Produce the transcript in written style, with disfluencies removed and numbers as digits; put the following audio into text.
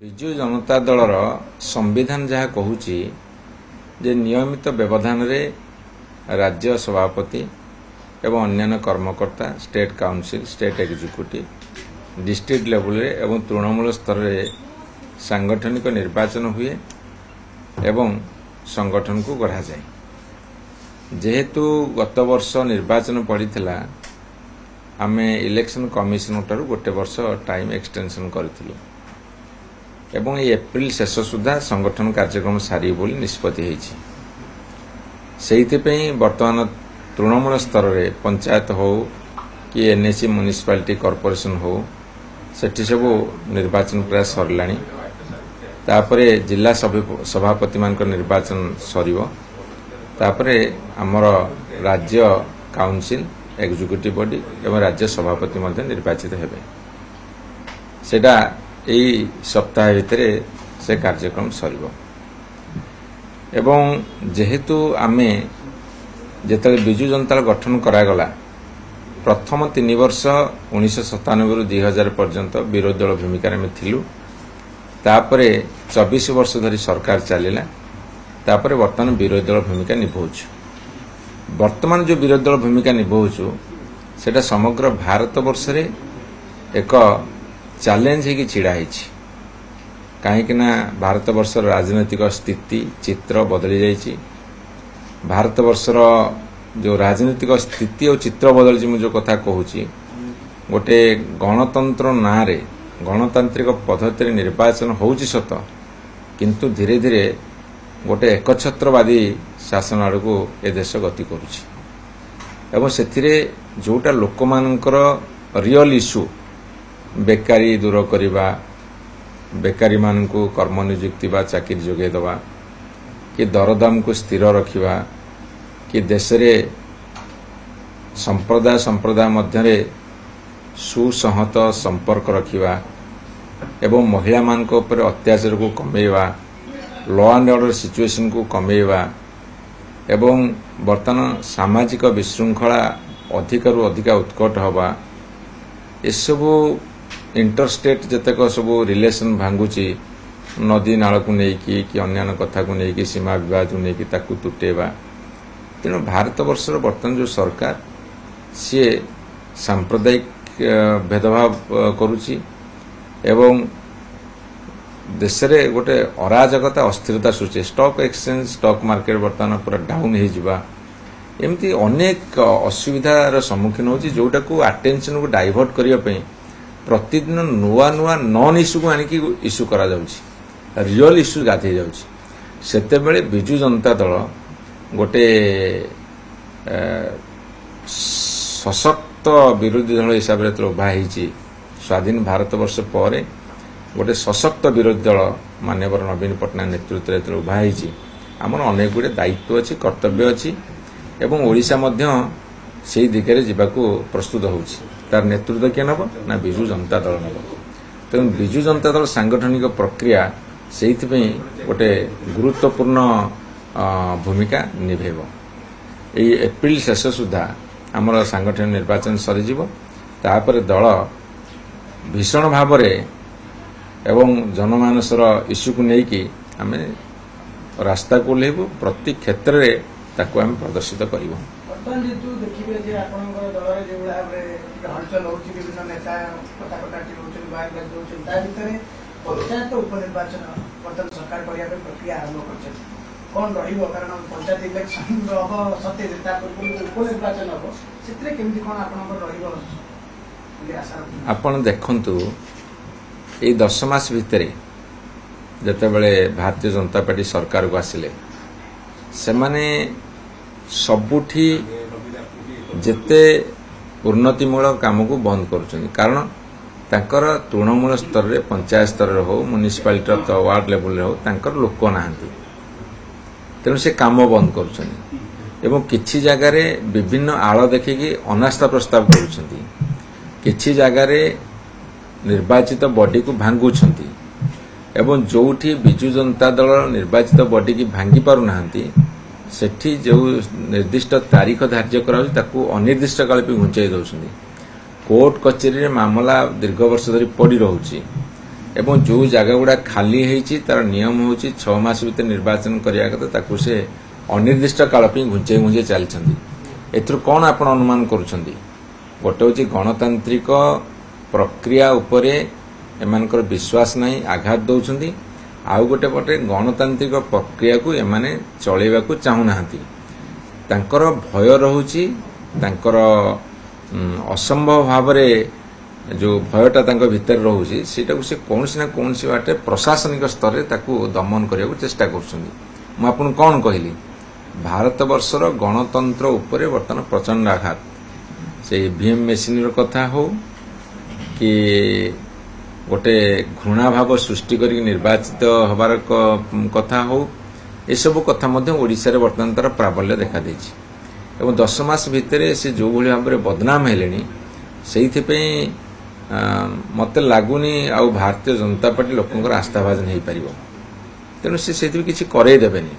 ବିଜୁ ଜନତା ଦଳର ସମ୍ବିଧାନ ଯାହା କହୁଛି ଯେ ନିୟମିତ ବ୍ୟବଧାନରେ ରାଜ୍ୟ ସଭାପତି ଏବଂ ଅନ୍ୟାନ୍ୟ କର୍ମକର୍ତ୍ତା state council state executive district ଲେଭେଲରେ ଏବଂ ତୃଣମୂଳ ସ୍ତରରେ ସାଂଗଠନିକ ନିର୍ବାଚନ ହୁଏ ଏବଂ ସଂଗଠନକୁ ଗଢ଼ାଯାଏ। ଯେହେତୁ ଗତ ବର୍ଷ ନିର୍ବାଚନ ପଡ଼ିଥିଲା ଆମେ ଇଲେକ୍ସନ କମିଶନଠାରୁ ଗୋଟେ ବର୍ଷ ଟାଇମ ଏକ୍ସଟେନସନ କରିଥିଲୁ ଏବଂ এই ଏପ୍ରିଲ ଶେଷ ସୁଦ୍ଧା ସଂଗଠନ କାର୍ଯ୍ୟକ୍ରମ ସାରିବ ବୋଲି ନିଷ୍ପତ୍ତି ହୋଇଛି। ସେଇଥିପାଇଁ ବର୍ତ୍ତମାନ ତୃଣମୂଳ ସ୍ତରରେ ପଞ୍ଚାୟତ ହେଉ କି ଏନ୍ଏସି ମ୍ୟୁନିସିପାଲିଟି କର୍ପୋରେସନ ହେଉ ସେଠି ସବୁ ନିର୍ବାଚନ ପ୍ରାୟ ସରିଲାଣି। ତାପରେ ଜିଲ୍ଲା ସଭାପତିମାନଙ୍କ ନିର୍ବାଚନ ସରିବ। ତାପରେ ଆମର ରାଜ୍ୟ କାଉନସିଲ ଏକ୍ଜିକ୍ୟୁଟିଭ ବଡି ଏବଂ ରାଜ୍ୟ ସଭାପତି ମଧ୍ୟ ନିର୍ବାଚିତ ହେବେ। ସେଟା এই সপ্তাহ ভিতরে সে কার্যক্রম সরিব এবং যেহেতু আমি যেতবে বিজু জনতা গঠন করাগলা প্রথম 3 বর্ষ 1997 রু 2000 পর্যন্ত বিরোধী দল ভূমিকার আমি থিলু। তারপরে 24 বর্ষ ধরি সরকার চালিলা। তারপরে বর্তমান বিরোধী দল ভূমিকা নিভাউছু। বর্তমান যে বিরোধী দল ভূমিকা নিভাউছু সেটা সমগ্র ভারত বর্ষরে এক ଚ୍ୟାଲେଞ୍ଜ ହେଇକି ଛିଡ଼ା ହେଇଛି। କାହିଁକି ନା ଭାରତ ବର୍ଷର ରାଜନୈତିକ ସ୍ଥିତି ଚିତ୍ର ବଦଳି ଯାଇଛି। ଭାରତ ବର୍ଷର ଯେଉଁ ରାଜନୈତିକ ସ୍ଥିତି ଓ ଚିତ୍ର ବଦଳିଛି ମୁଁ ଯେଉଁ କଥା କହୁଛି ଗୋଟେ ଗଣତନ୍ତ୍ର ନାଁରେ ଗଣତାନ୍ତ୍ରିକ ପଦ୍ଧତିରେ ନିର୍ବାଚନ ହେଉଛି ସତ କିନ୍ତୁ ଧୀରେ ଧୀରେ ଗୋଟେ ଏକଛତ୍ରବାଦୀ ଶାସନ ଆଡ଼କୁ ଏ ଦେଶ ଗତି କରୁଛି ଏବଂ ସେଥିରେ ଯେଉଁଟା ଲୋକମାନଙ୍କର ରିଅଲ ଇସ୍ୟୁ ବେକାରୀ ଦୂର କରିବା ବେକାରୀମାନଙ୍କୁ କର୍ମ ନିଯୁକ୍ତି ବା ଚାକିରି ଯୋଗାଇ ଦେବା କି ଦରଦାମକୁ ସ୍ଥିର ରଖିବା କି ଦେଶରେ ସମ୍ପ୍ରଦାୟ ମଧ୍ୟରେ ସୁସଂହତ ସମ୍ପର୍କ ରଖିବା ଏବଂ ମହିଳାମାନଙ୍କ ଉପରେ ଅତ୍ୟାଚାରକୁ କମେଇବା ଲ ଆଣ୍ଡ ଅର୍ଡର ସିଚୁଏସନକୁ କମେଇବା ଏବଂ ବର୍ତ୍ତମାନ ସାମାଜିକ ବିଶୃଙ୍ଖଳା ଅଧିକରୁ ଅଧିକ ଉତ୍କଟ ହେବା ଏସବୁ इंटरस्टेट जेतक सब रिलेशन भांगुची नदी नालू नहीं कि अन्य कथा को लेकिन सीमा विवाद को लेकिन तुटेवा। तेणु भारत वर्षर बर्तमान जो सरकार सी सांप्रदायिक भेदभाव करुची एवं देश रे गोटे अराजकता अस्थिरता सृष्टि स्टॉक एक्सचेंज स्टॉक मार्केट बर्तमान पूरा डाउन हो एमती अनेक असुविधार सम्मुखीन होची जोटा को अटेंशन को डाइवर्ट करने प्रतिदिन नुआ नुआ नॉन इश्यू को आनिकी इश्यू करा जाउची रियल इश्यू गाधे जाउची। सेतेबेले बिजु जनता दल गोटे सशक्त विरोधी दल हिसाब से उभा होईची। स्वाधीन भारत वर्ष पर गोटे सशक्त विरोधी दल माननीय नवीन पटनायक नेतृत्व में उभा होईची। आमर अनेक गुड़े दायित्व अच्छी कर्तव्य अच्छी एवं ओडिशा मध्य से दिगरे जीवाकू प्रस्तुत होउची। तार नेतृत्व किए नब ना बिजु जनता दल नब। तेणु बिजु जनता दल सांगठनिक प्रक्रिया से गोटे गुरुत्वपूर्ण भूमिका निभेब। यही एप्रिल शेष सुधा आमर सांगठनिक निर्वाचन सरीजिव। तापर दल भीषण भाव एवं जनमानसर इश्यू को लेकिन आम रास्ता को ओह्लैबू प्रति क्षेत्र में ताकू आम प्रदर्शित करूँ। देखिए हलचल हो विभिन्न नेता कटाकटी पंचायत उपनिर्वाचन बर्तमान सरकार करने प्रक्रिया आरंभ कर कौन कारण पंचायत इलेक्शन हम सत्य उपनिर्वाचन हम से आपण देखंतु ये 10 मास भितर जितेबाला भारतीय जनता पार्टी सरकार को आसिले से माने सबुठी जेते उन्नतिमूलक काम को बंद करुछन। कारण तांकर तृणमूल स्तर रे पंचायत स्तर रे हो म्युनिसिपालिटी वार्ड लेवल रे हो तांकर लोक नाहांती तेणु से काम बंद करुछन एवं किछि जगह रे विभिन्न आड़ देखिकी अनास्था प्रस्ताव करुछंती किछि जगह रे निर्वाचित बॉडी को भांगुछंती एवं जोठी बिजु जनता दल निर्वाचित बॉडी की भांगी पारु नाहांती सेठी जो निर्दिष्ट तारीख धार्य कराऊ अनिर्दिष्ट काल घुंचाई दौरान कोर्ट कचेरी मामला दीर्घ वर्ष धरी पड़ी रोचे ଏବଂ ଯେଉଁ ଜାଗା ଗୁଡ଼ା ଖାଲି ହେଇଛି ତାର ନିୟମ ହେଉଛି 6 ମାସ ଭିତରେ ନିର୍ବାଚନ କରିବା କଥା, ତାକୁ ସେ ଅନିର୍ଦ୍ଦିଷ୍ଟ କାଳ ପାଇଁ ଘୁଞ୍ଚେଇ ଘୁଞ୍ଚେଇ ଚାଲିଛନ୍ତି। ଏଥିରୁ କ'ଣ ଆପଣ ଅନୁମାନ କରୁଛନ୍ତି? ଗୋଟେ ହେଉଛି ଗଣତାନ୍ତ୍ରିକ ପ୍ରକ୍ରିୟା ଉପରେ ଏମାନଙ୍କର ବିଶ୍ୱାସ ନାହିଁ, ଆଘାତ ଦେଉଛନ୍ତି। ଆଉ ଗୋଟେ ପଟେ ଗଣତାନ୍ତ୍ରିକ ପ୍ରକ୍ରିୟାକୁ ଏମାନେ ଚଳେଇବାକୁ ଚାହୁଁନାହାନ୍ତି। ତାଙ୍କର ଭୟ ରହୁଛି, ତାଙ୍କର ଅସମ୍ଭବ ଭାବରେ ଯେଉଁ ଭୟଟା ତାଙ୍କ ଭିତରେ ରହୁଛି ସେଇଟାକୁ ସେ କୌଣସି ନା କୌଣସି ବାଟେ ପ୍ରଶାସନିକ ସ୍ତରରେ ତାକୁ ଦମନ କରିବାକୁ ଚେଷ୍ଟା କରୁଛନ୍ତି। ମୁଁ ଆପଣଙ୍କୁ କ'ଣ କହିଲି, ଭାରତବର୍ଷର ଗଣତନ୍ତ୍ର ଉପରେ ବର୍ତ୍ତମାନ ପ୍ରଚଣ୍ଡ ଆଘାତ। ସେ ଇଭିଏମ୍ ମେସିନ୍ର କଥା ହଉ କି ଗୋଟେ ଘୃଣାଭାବ ସୃଷ୍ଟି କରିକି ନିର୍ବାଚିତ ହେବାର କଥା ହଉ, ଏସବୁ କଥା ମଧ୍ୟ ଓଡ଼ିଶାରେ ବର୍ତ୍ତମାନ ତାର ପ୍ରାବଲ୍ୟ ଦେଖାଦେଇଛି। ଏବଂ 10 ମାସ ଭିତରେ ସେ ଯେଉଁଭଳି ଭାବରେ ବଦନାମ ହେଲେଣି, ସେଇଥିପାଇଁ ମୋତେ ଲାଗୁନି ଆଉ ଭାରତୀୟ ଜନତା ପାର୍ଟି ଲୋକଙ୍କର ଆସ୍ଥାଭାଜନ ହେଇପାରିବ। ତେଣୁ ସେ ସେଇଥିରୁ କିଛି କରେଇ ଦେବେନି।